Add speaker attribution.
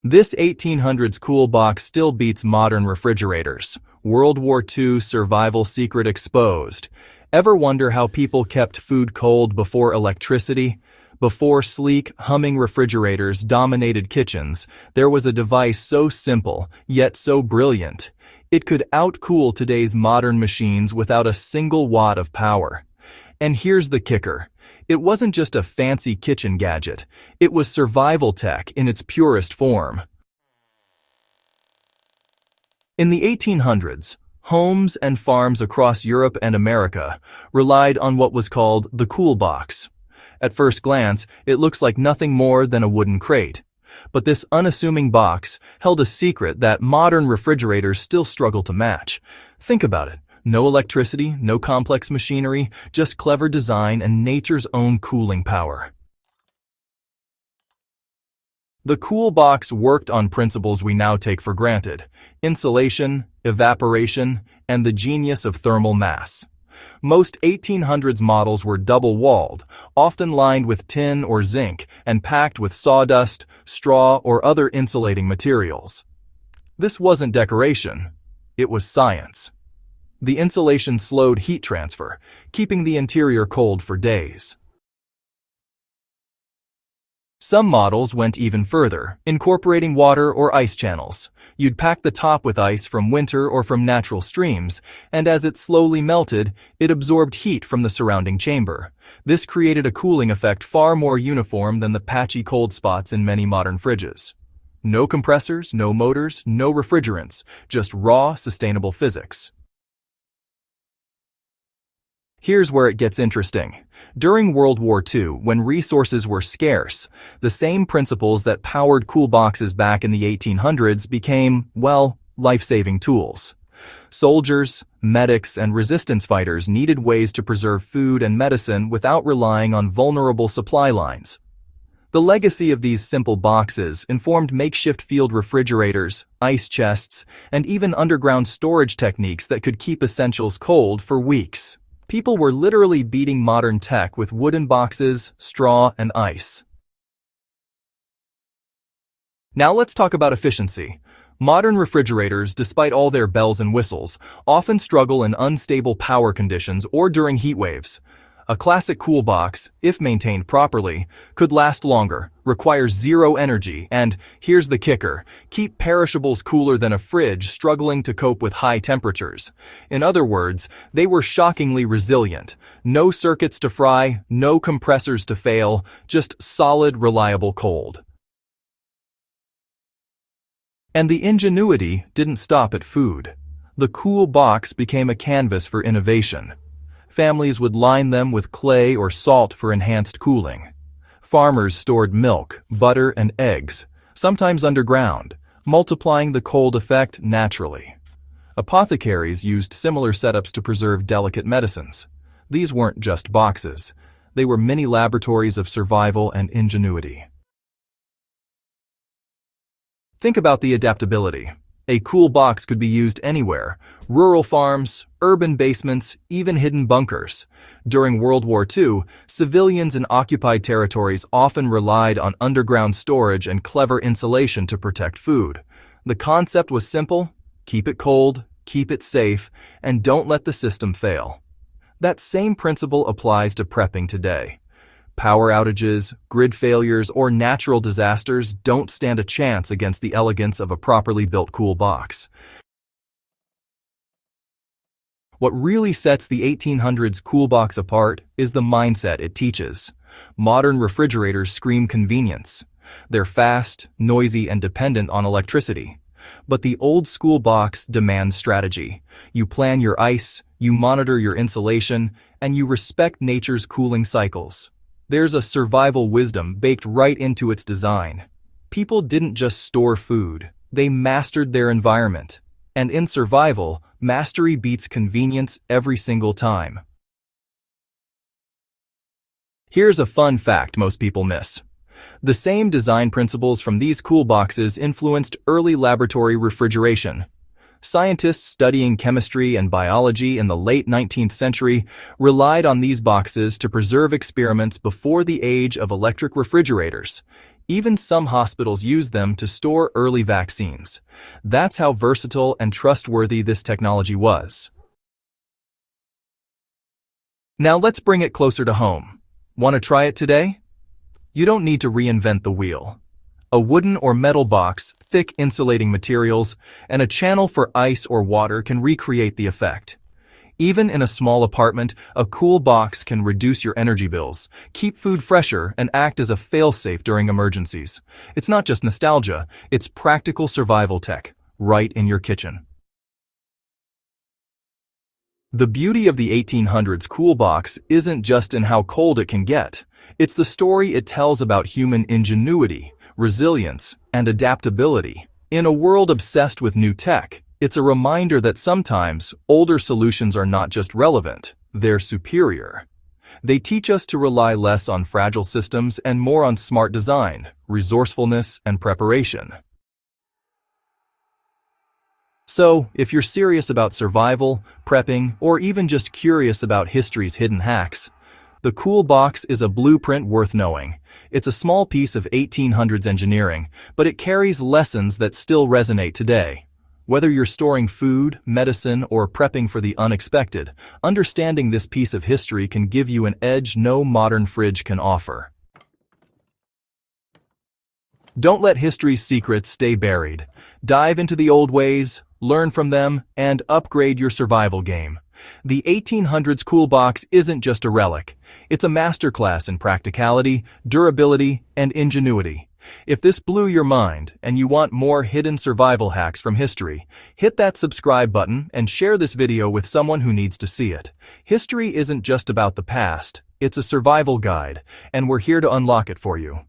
Speaker 1: This 1800s cool box still beats modern refrigerators. World War II survival secret exposed. Ever wonder how people kept food cold before electricity? Before sleek, humming refrigerators dominated kitchens, there was a device so simple, yet so brilliant. It could outcool today's modern machines without a single watt of power. And here's the kicker. It wasn't just a fancy kitchen gadget. It was survival tech in its purest form. In the 1800s, homes and farms across Europe and America relied on what was called the cool box. At first glance, it looks like nothing more than a wooden crate. But this unassuming box held a secret that modern refrigerators still struggle to match. Think about it. No electricity, no complex machinery, just clever design and nature's own cooling power. The cool box worked on principles we now take for granted: insulation, evaporation, and the genius of thermal mass. Most 1800s models were double-walled, often lined with tin or zinc, and packed with sawdust, straw, or other insulating materials. This wasn't decoration, it was science. The insulation slowed heat transfer, keeping the interior cold for days. Some models went even further, incorporating water or ice channels. You'd pack the top with ice from winter or from natural streams, and as it slowly melted, it absorbed heat from the surrounding chamber. This created a cooling effect far more uniform than the patchy cold spots in many modern fridges. No compressors, no motors, no refrigerants, just raw, sustainable physics. Here's where it gets interesting. During World War II, when resources were scarce, the same principles that powered cool boxes back in the 1800s became, well, life-saving tools. Soldiers, medics, and resistance fighters needed ways to preserve food and medicine without relying on vulnerable supply lines. The legacy of these simple boxes informed makeshift field refrigerators, ice chests, and even underground storage techniques that could keep essentials cold for weeks. People were literally beating modern tech with wooden boxes, straw, and ice. Now let's talk about efficiency. Modern refrigerators, despite all their bells and whistles, often struggle in unstable power conditions or during heat waves. A classic cool box, if maintained properly, could last longer, require zero energy, and, here's the kicker, keep perishables cooler than a fridge struggling to cope with high temperatures. In other words, they were shockingly resilient. No circuits to fry, no compressors to fail, just solid, reliable cold. And the ingenuity didn't stop at food. The cool box became a canvas for innovation. Families would line them with clay or salt for enhanced cooling. Farmers stored milk, butter, and eggs, sometimes underground, multiplying the cold effect naturally. Apothecaries used similar setups to preserve delicate medicines. These weren't just boxes. They were mini laboratories of survival and ingenuity. Think about the adaptability. A cool box could be used anywhere: rural farms, urban basements, even hidden bunkers. During World War II, civilians in occupied territories often relied on underground storage and clever insulation to protect food. The concept was simple: keep it cold, keep it safe, and don't let the system fail. That same principle applies to prepping today. Power outages, grid failures, or natural disasters don't stand a chance against the elegance of a properly built cool box. What really sets the 1800s cool box apart is the mindset it teaches. Modern refrigerators scream convenience. They're fast, noisy, and dependent on electricity. But the old-school box demands strategy. You plan your ice, you monitor your insulation, and you respect nature's cooling cycles. There's a survival wisdom baked right into its design. People didn't just store food, they mastered their environment. And in survival, mastery beats convenience every single time. Here's a fun fact most people miss. The same design principles from these cool boxes influenced early laboratory refrigeration. Scientists studying chemistry and biology in the late 19th century relied on these boxes to preserve experiments before the age of electric refrigerators. Even some hospitals use them to store early vaccines. That's how versatile and trustworthy this technology was. Now let's bring it closer to home. Want to try it today? You don't need to reinvent the wheel. A wooden or metal box, thick insulating materials, and a channel for ice or water can recreate the effect. Even in a small apartment, a cool box can reduce your energy bills, keep food fresher, and act as a fail-safe during emergencies. It's not just nostalgia, it's practical survival tech, right in your kitchen. The beauty of the 1800s cool box isn't just in how cold it can get. It's the story it tells about human ingenuity, resilience, and adaptability. In a world obsessed with new tech, it's a reminder that sometimes older solutions are not just relevant, they're superior. They teach us to rely less on fragile systems and more on smart design, resourcefulness, and preparation. So, if you're serious about survival, prepping, or even just curious about history's hidden hacks, the cool box is a blueprint worth knowing. It's a small piece of 1800s engineering, but it carries lessons that still resonate today. Whether you're storing food, medicine, or prepping for the unexpected, understanding this piece of history can give you an edge no modern fridge can offer. Don't let history's secrets stay buried. Dive into the old ways, learn from them, and upgrade your survival game. The 1800s cool box isn't just a relic. It's a masterclass in practicality, durability, and ingenuity. If this blew your mind and you want more hidden survival hacks from history, hit that subscribe button and share this video with someone who needs to see it. History isn't just about the past, it's a survival guide, and we're here to unlock it for you.